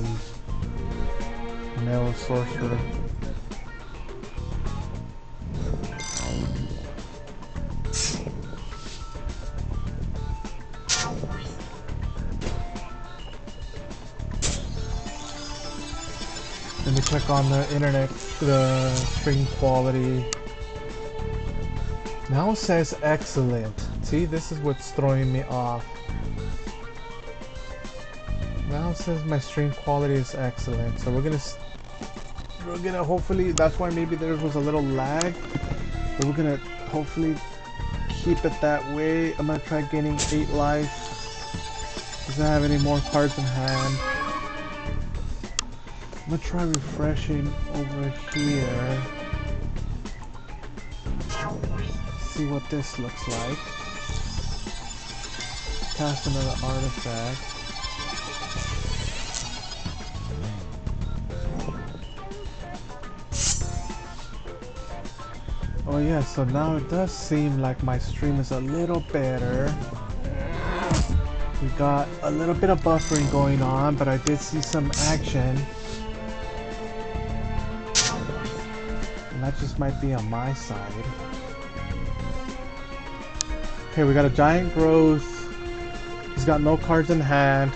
and male sorcerer. Let me check on the internet, the stream quality. Now it says excellent. See, this is what's throwing me off. Now it says my stream quality is excellent. So we're gonna hopefully, that's why maybe there was a little lag. But we're gonna hopefully keep it that way. I'm gonna try gaining 8 life. Doesn't have any more cards in hand. I'm gonna try refreshing over here. See what this looks like. Cast another artifact. Oh yeah, so now it does seem like my stream is a little better. We got a little bit of buffering going on, but I did see some action. And that just might be on my side. Okay, we got a giant growth. He's got no cards in hand.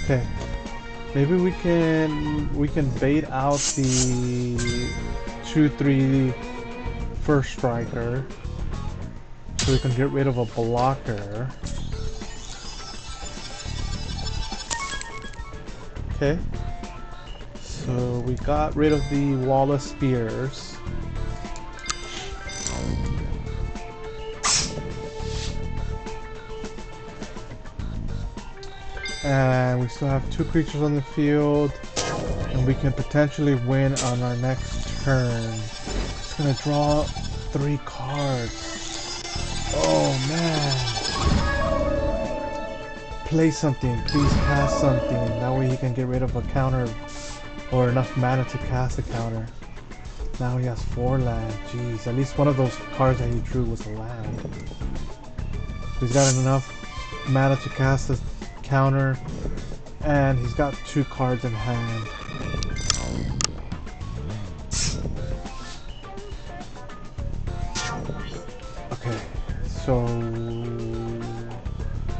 Okay. Maybe we can bait out the 2/3 first striker. So we can get rid of a blocker. Okay. So we got rid of the wall of spears. And we still have 2 creatures on the field, and we can potentially win on our next turn. It's gonna draw 3 cards. Oh man. Play something, please cast something. That way he can get rid of a counter or enough mana to cast a counter. Now he has 4 land. Jeez, at least one of those cards that he drew was a land. He's got enough mana to cast a counter, and he's got 2 cards in hand. Okay, so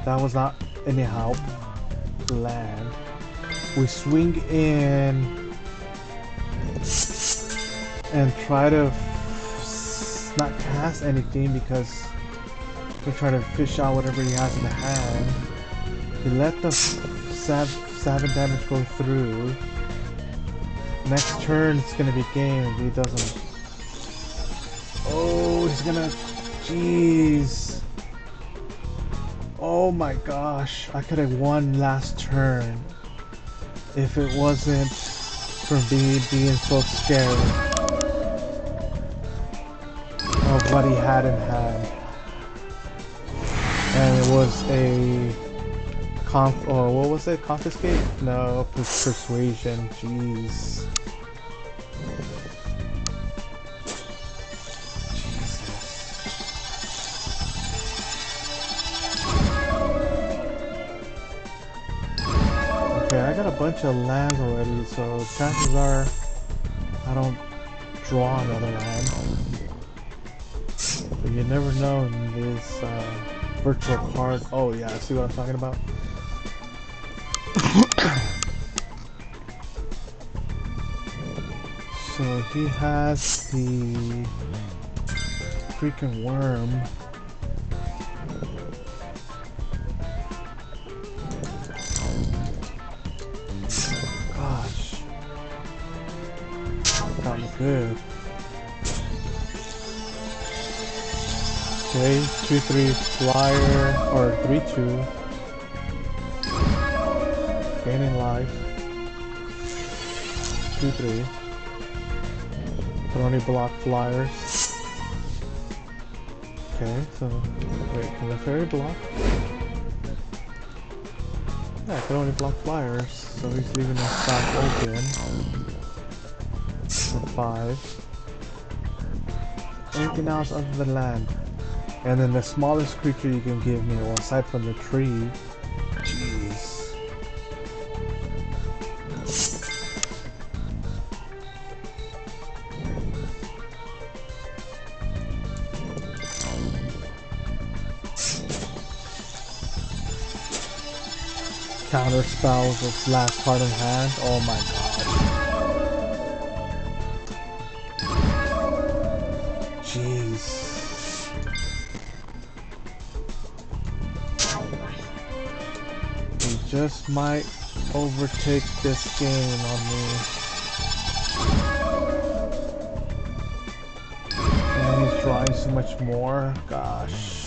that was not any help. Land. We swing in and try to not cast anything because we're trying to fish out whatever he has in the hand. We let the 7 damage go through. Next turn it's gonna be game if he doesn't. Oh, he's gonna. Jeez. Oh my gosh. I could have won last turn if it wasn't for me being so scared of what he had in hand. And it was a what was it? Confiscate? No, persuasion. Jeez. Jesus. Okay, I got a bunch of lands already, so chances are I don't draw another land. But you never know in this virtual card. Oh yeah, see what I'm talking about? So he has the freaking worm. Gosh. Sounds good. Okay, 2/3 flyer, or 3/2. Gaining life. 2/3. Can only block flyers. Okay, so wait, can the fairy block? Yeah, I can only block flyers, so he's leaving the stack open. For 5. Anything else other than land? And then the smallest creature you can give me, well, aside from the tree. Jeez. counter spells with last card in hand. Oh my god. Jeez. He just might overtake this game on me. And he's drawing so much more. Gosh.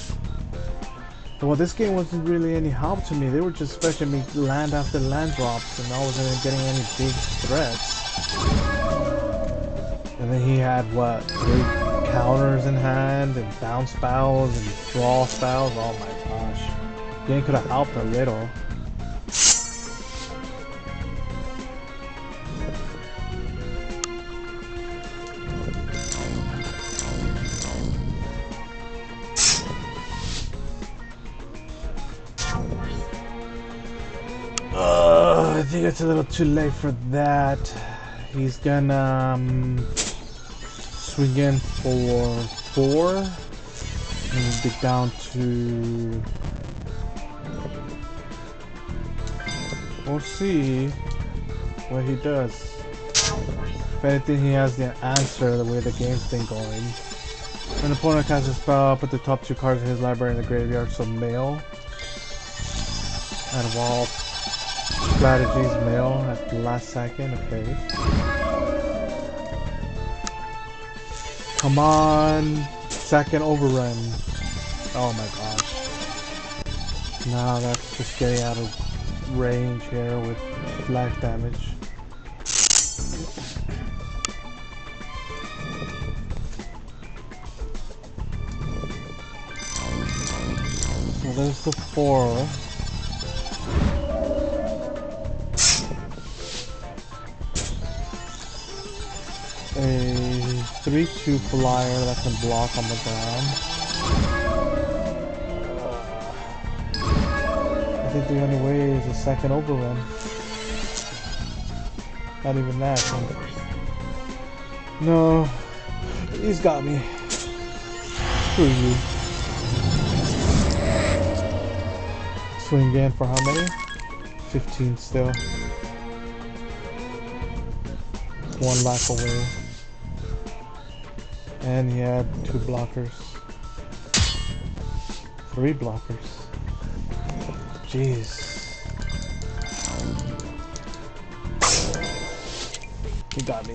Well, this game wasn't really any help to me. They were just fetching me land after land drops, and I wasn't getting any big threats. And then he had, what, 3 counters in hand, and bounce spells, and draw spells. Oh my gosh. Game could have helped a little. I think it's a little too late for that. He's gonna swing in for 4 and get down to. We'll see what he does. If anything, he has the answer the way the game's been going. When an opponent casts a spell, put the top 2 cards of his library in the graveyard, so mail. And while strategies mail at the last second, okay. Come on, second overrun. Oh my gosh. Now that's just getting out of range here with life damage. So there's the 4. A 3/2 flyer that can block on the ground. I think the only way is a second overrun. Not even that. No, he's got me. Screw you. Swing in for how many? 15 still. 1 life away. And he had 2 blockers. 3 blockers. Jeez. He got me.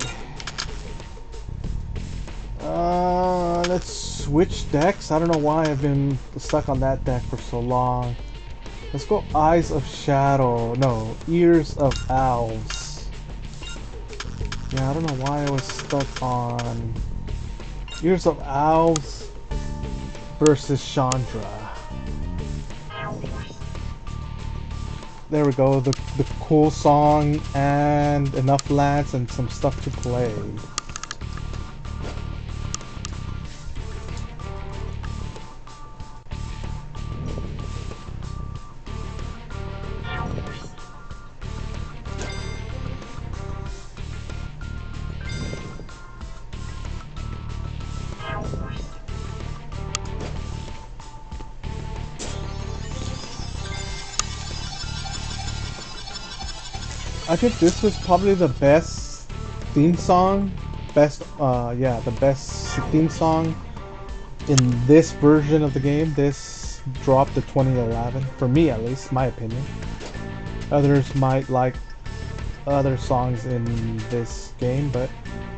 Let's switch decks. I don't know why I've been stuck on that deck for so long. Let's go Eyes of Shadow. No, Ears of Owls. Yeah, I don't know why I was stuck on Ears of Owls versus Chandra. There we go, the cool song and enough lands and some stuff to play. I think this was probably the best theme song, the best theme song in this version of the game. This dropped to 2011, for me at least, my opinion. Others might like other songs in this game, but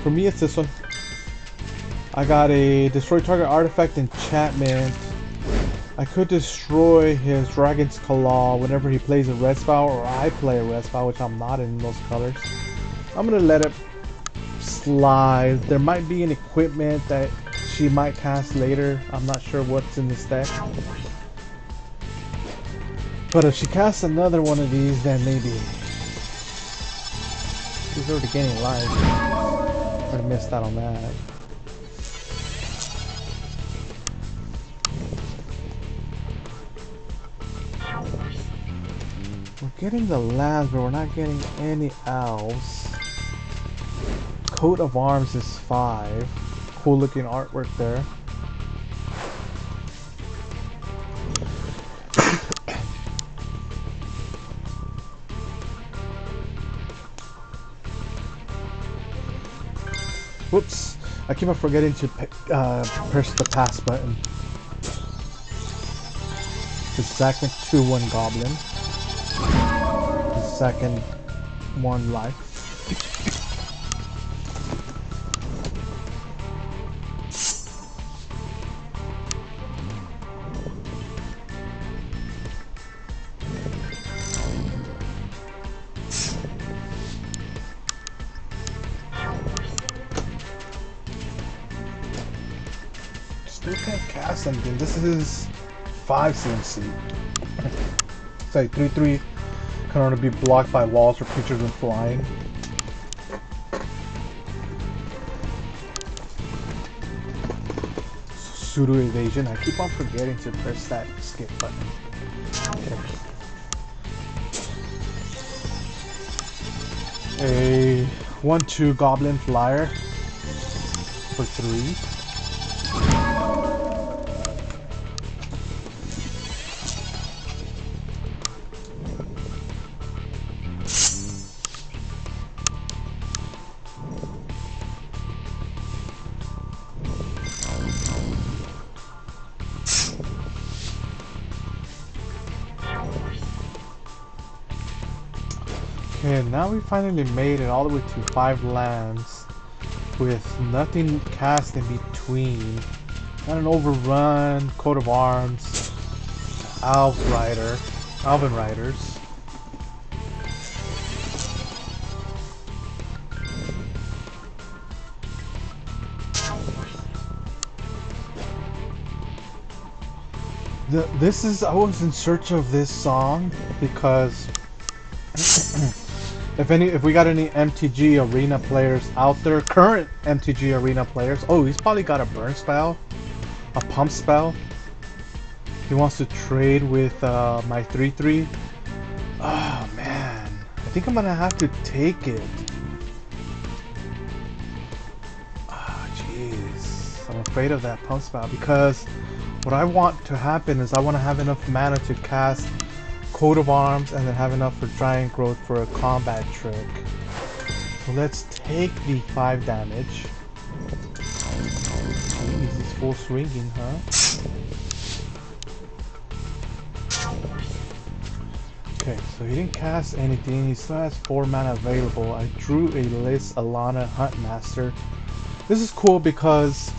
for me it's this one. I got a destroy target artifact enchantment. I could destroy his Dragon's Claw whenever he plays a red spell or I play a red spell, which I'm not in those colors. I'm gonna let it slide. There might be an equipment that she might cast later. I'm not sure what's in this deck. But if she casts another one of these, then maybe. She's already gaining life. Already missed out on that. We're getting the lands, but we're not getting any owls. Coat of Arms is 5. Cool looking artwork there. Whoops! I keep on forgetting to press the pass button. The second 2/1 goblin. The second 1 life. Still can't cast anything. This is 5 CMC. It's like 3/3 can only be blocked by walls or creatures when flying. Pseudo evasion. I keep on forgetting to press that skip button. Okay. A 1/2 goblin flyer for 3. Okay, now we finally made it all the way to 5 lands with nothing cast in between. Got an overrun, coat of arms, Alvin Riders. I was in search of this song because if we got any MTG Arena players out there, current MTG Arena players, oh, he's probably got a burn spell, a pump spell. He wants to trade with my 3/3. Oh man, I think I'm gonna have to take it. Oh jeez, I'm afraid of that pump spell because what I want to happen is I want to have enough mana to cast Coat of Arms and then have enough for Giant Growth for a combat trick. So let's take the 5 damage. Jeez, he's full swinging, huh? Okay, so he didn't cast anything. He still has 4 mana available. I drew a list Alana Huntmaster. This is cool because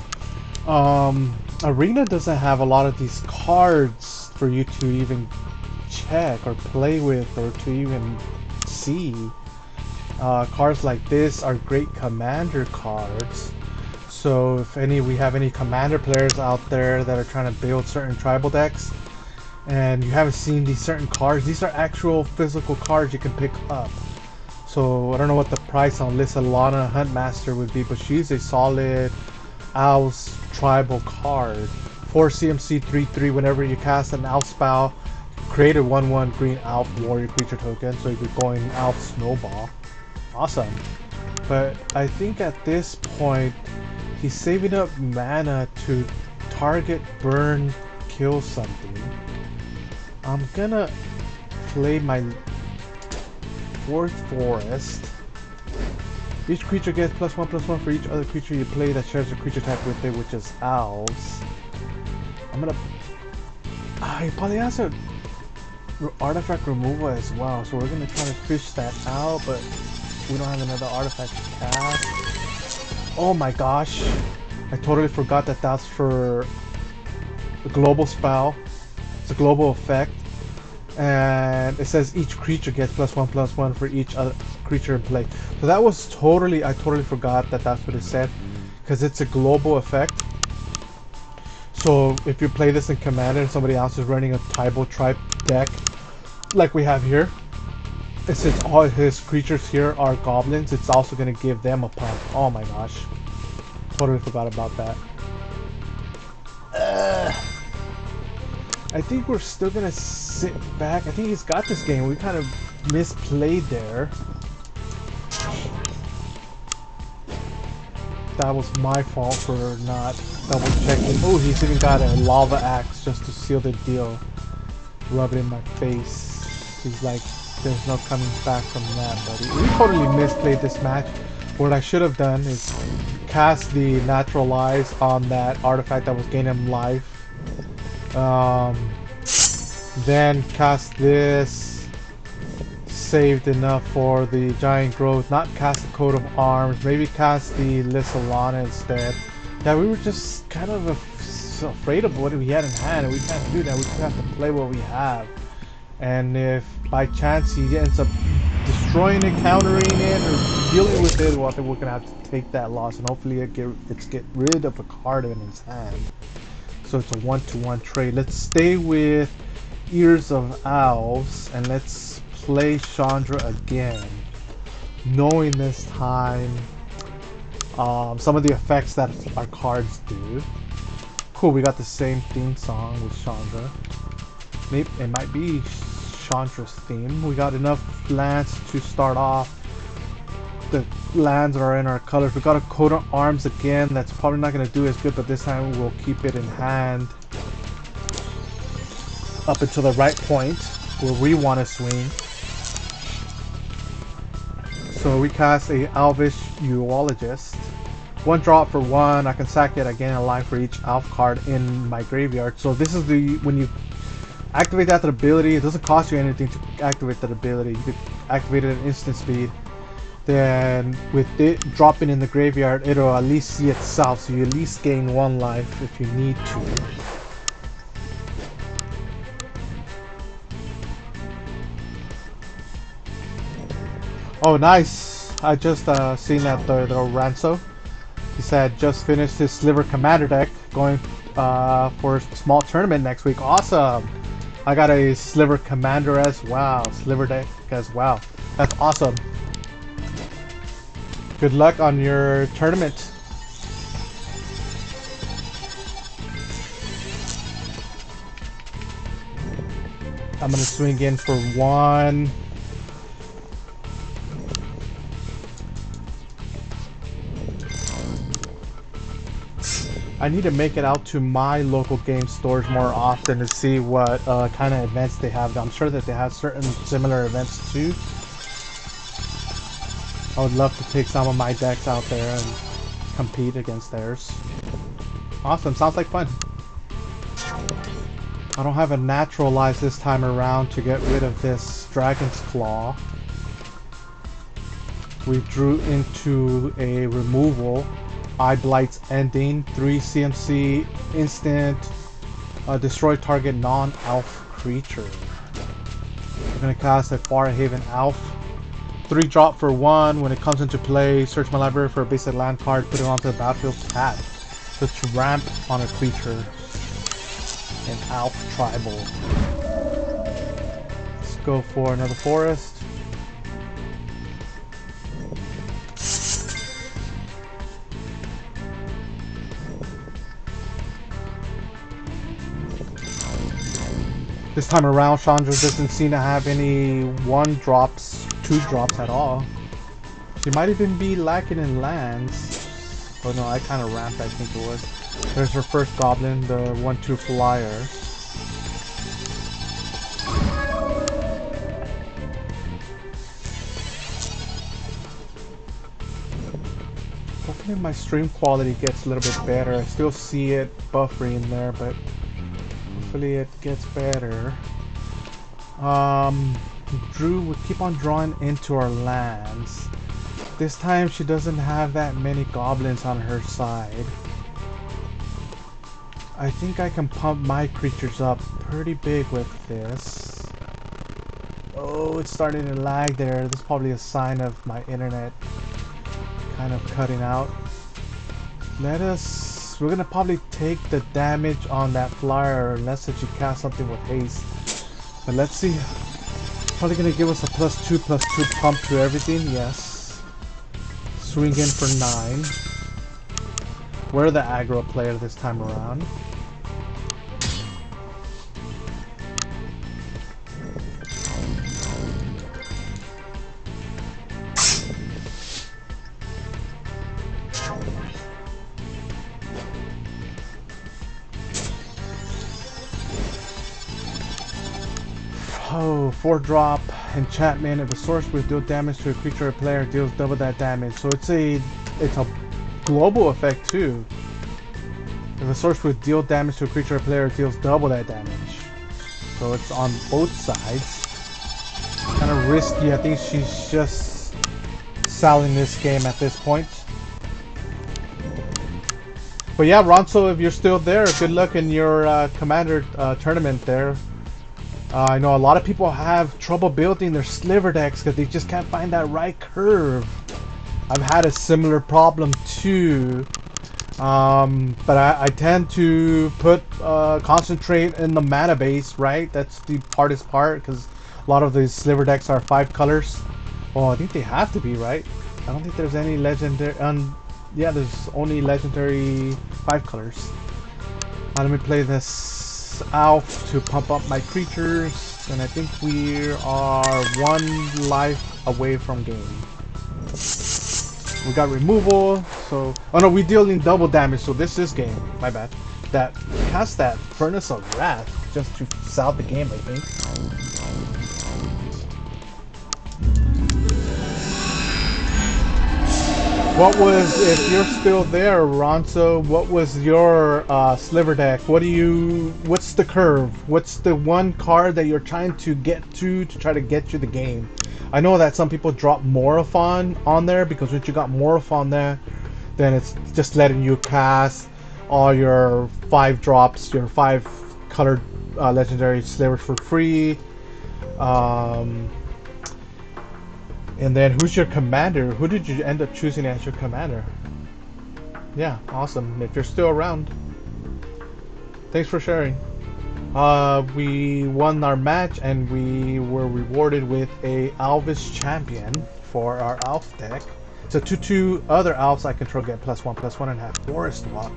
Arena doesn't have a lot of these cards for you to even check or play with or to even see. Cards like this are great commander cards. So if we have any commander players out there that are trying to build certain tribal decks and you haven't seen these certain cards, these are actual physical cards you can pick up. So I don't know what the price on Lisa Lana Huntmaster would be, but she's a solid Owl's tribal card. 4 CMC 3/3 whenever you cast an Owl spell, create a 1/1 green Elf warrior creature token, so you're going Elf Snowball. Awesome. But I think at this point he's saving up mana to target, burn, kill something. I'm gonna play my 4th forest. Each creature gets +1/+1 for each other creature you play that shares a creature type with it, which is owls. I'm gonna... he probably has a artifact removal as well, so we're gonna try to fish that out, but we don't have another artifact to cast. Oh my gosh, I totally forgot that that's for the global spell. It's a global effect, and it says each creature gets +1/+1 for each other creature in play. So that was I totally forgot that that's what it said, because it's a global effect. So if you play this in Commander and somebody else is running a tribal tribe deck like we have here, and since all his creatures here are goblins, it's also going to give them a pump. Oh my gosh, totally forgot about that. I think we're still going to sit back. I think he's got this game. We kind of misplayed there. That was my fault for not double checking. Oh, he's even got a lava axe just to seal the deal. Rub it in my face. He's like, there's no coming back from that, buddy. We totally misplayed this match. What I should have done is cast the Naturalize on that artifact that was gaining life. Then cast this. Saved enough for the Giant Growth. Not cast the Coat of Arms. Maybe cast the Lissalana instead. Yeah, we were just kind of afraid of what we had in hand, and we can't do that. We just have to play what we have. And if by chance he ends up destroying it, countering it, or dealing with it, well, I think we're gonna have to take that loss, and hopefully it's get rid of a card in his hand. So it's a 1-to-1 trade. Let's stay with Ears of Owls, and let's play Chandra again, knowing this time some of the effects that our cards do. Cool, we got the same theme song with Chandra. Maybe it might be Chandra's theme. We got enough lands to start off. The lands are in our colors. We got a Coat of Arms again. That's probably not going to do as good, but this time we'll keep it in hand up until the right point where we want to swing. So we cast a Elvish Uologist. 1 drop for 1. I can sack it again alive for each elf card in my graveyard. So this is the when you activate that ability, it doesn't cost you anything to activate that ability. You could activate it at instant speed. Then with it dropping in the graveyard, it'll at least see itself, so you at least gain 1 life if you need to. Oh, nice! I just seen that the Ranso. He said just finished his Sliver Commander deck, going for a small tournament next week. Awesome! I got a Sliver Commander as well, Sliver deck as well. That's awesome. Good luck on your tournament. I'm gonna swing in for 1. I need to make it out to my local game stores more often to see what kind of events they have. I'm sure that they have certain similar events too. I would love to take some of my decks out there and compete against theirs. Awesome, sounds like fun. I don't have a Naturalize this time around to get rid of this Dragon's Claw. We drew into a removal. Eye Blight's Ending, 3 CMC, instant, destroy target non-elf creature. We're going to cast a Farhaven Elf. 3 drop for 1. When it comes into play, search my library for a basic land card, put it onto the battlefield, tap. So it's ramp on a creature. An Elf Tribal. Let's go for another forest. This time around, Chandra doesn't seem to have any 1 drops, 2 drops at all. She might even be lacking in lands. Oh no, I kind of ramped, I think it was. There's her first goblin, the 1/2 flyer. Hopefully my stream quality gets a little bit better. I still see it buffering there, but hopefully it gets better. We keep on drawing into our lands. This time she doesn't have that many goblins on her side. I think I can pump my creatures up pretty big with this. Oh, it's starting to lag there. This is probably a sign of my internet kind of cutting out. We're gonna probably take the damage on that flyer unless that you cast something with haste. But let's see. Probably gonna give us a +2/+2 pump to everything. Yes. Swing in for 9. We're the aggro player this time around. Oh, 4 drop. enchantment. If a sorcerer deals damage to a creature or player, deals double that damage. So it's a global effect too. If a sorcerer deals damage to a creature or player, deals double that damage. So it's on both sides. Kind of risky. I think she's just selling this game at this point. But yeah, Ronso, if you're still there, good luck in your Commander tournament there. I know a lot of people have trouble building their sliver decks because they just can't find that right curve. I've had a similar problem too. But I tend to concentrate in the mana base, right? That's the hardest part because a lot of these sliver decks are 5 colors. Oh, I think they have to be, right? I don't think there's any legendary. Yeah, there's only legendary 5 colors. Let me play this Elf to pump up my creatures, and I think we are 1 life away from game. We got removal, so... Oh no, we're dealing double damage, so this is game. My bad. That cast that Furnace of Wrath just to sell the game, I think. What was, if you're still there, Ronso, what was your sliver deck? What's the curve? What's the one card that you're trying to get to try to get you the game? I know that some people drop Morophon on there because once you got Morophon there, then it's just letting you cast all your 5 drops, your 5 colored legendary slivers for free. And then who's your commander? Who did you end up choosing as your commander? Yeah, awesome. If you're still around, thanks for sharing. We won our match and we were rewarded with a Elvish champion for our elf deck. So 2/2 other elves I control get +1/+1 and have Forest Walk.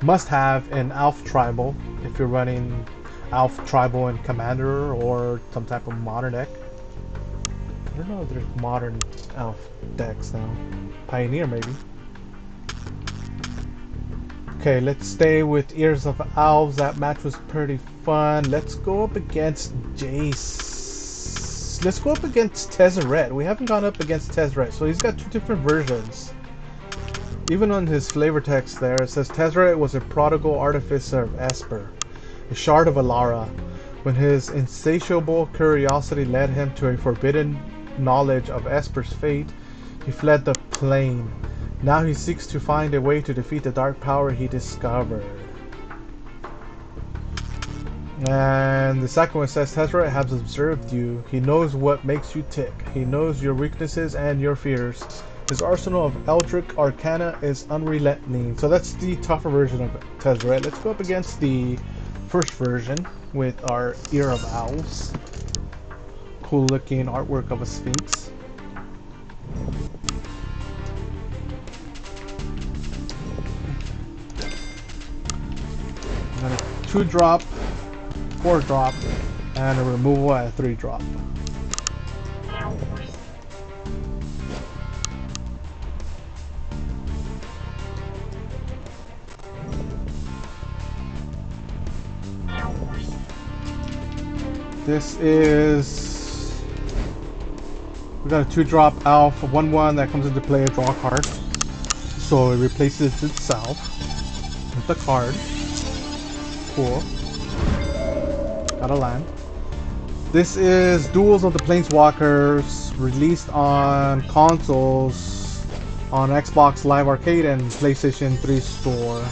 Must have an elf tribal if you're running elf tribal and commander or some type of modern deck. I don't know if there's modern elf decks now. Pioneer maybe. Okay, let's stay with Ears of Elves. That match was pretty fun. Let's go up against Jace. Let's go up against Tezzeret. We haven't gone up against Tezzeret, so he's got 2 different versions. Even on his flavor text there, it says Tezzeret was a prodigal artificer of Esper, a shard of Alara. When his insatiable curiosity led him to a forbidden knowledge of Esper's fate, he fled the plane. Now he seeks to find a way to defeat the dark power he discovered. And the second one says, Tezzeret has observed you. He knows what makes you tick. He knows your weaknesses and your fears. His arsenal of Eldritch Arcana is unrelenting. So that's the tougher version of Tezzeret. Let's go up against the first version with our Ear of Owls. Cool looking artwork of a sphinx. Got a 2-drop, 4-drop, and a removal at a 3-drop. This is... we got a 2-drop elf, a 1/1 that comes into play, a draw card. So it replaces itself with a card. Cool. Got a land. This is Duels of the Planeswalkers, released on consoles on Xbox Live Arcade and PlayStation 3 store.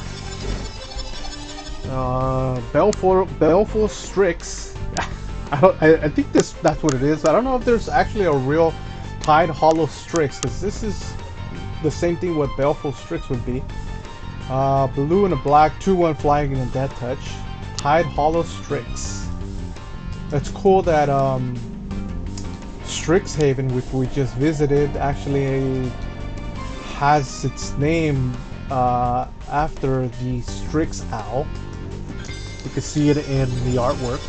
Baleful Strix. I think that's what it is. I don't know if there's actually a real Tide Hollow Strix, because this is the same thing what Baleful Strix would be. Blue and a black, 2/1 flying and a death touch. Tide Hollow Strix. It's cool that Strixhaven, which we just visited, actually has its name after the Strix Owl. You can see it in the artwork.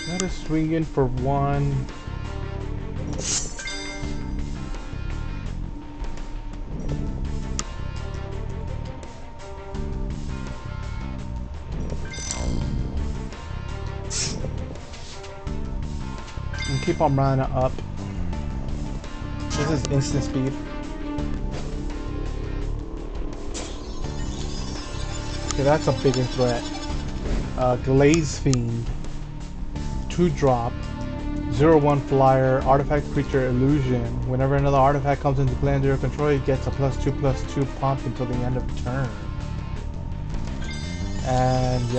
Let us swing in for 1. keep our mana up. This is instant speed. Okay, that's a bigger threat. Glaze Fiend. 2-drop. 0/1 flyer. Artifact creature illusion. Whenever another artifact comes into play under your control, it gets a +2/+2 pump until the end of the turn. And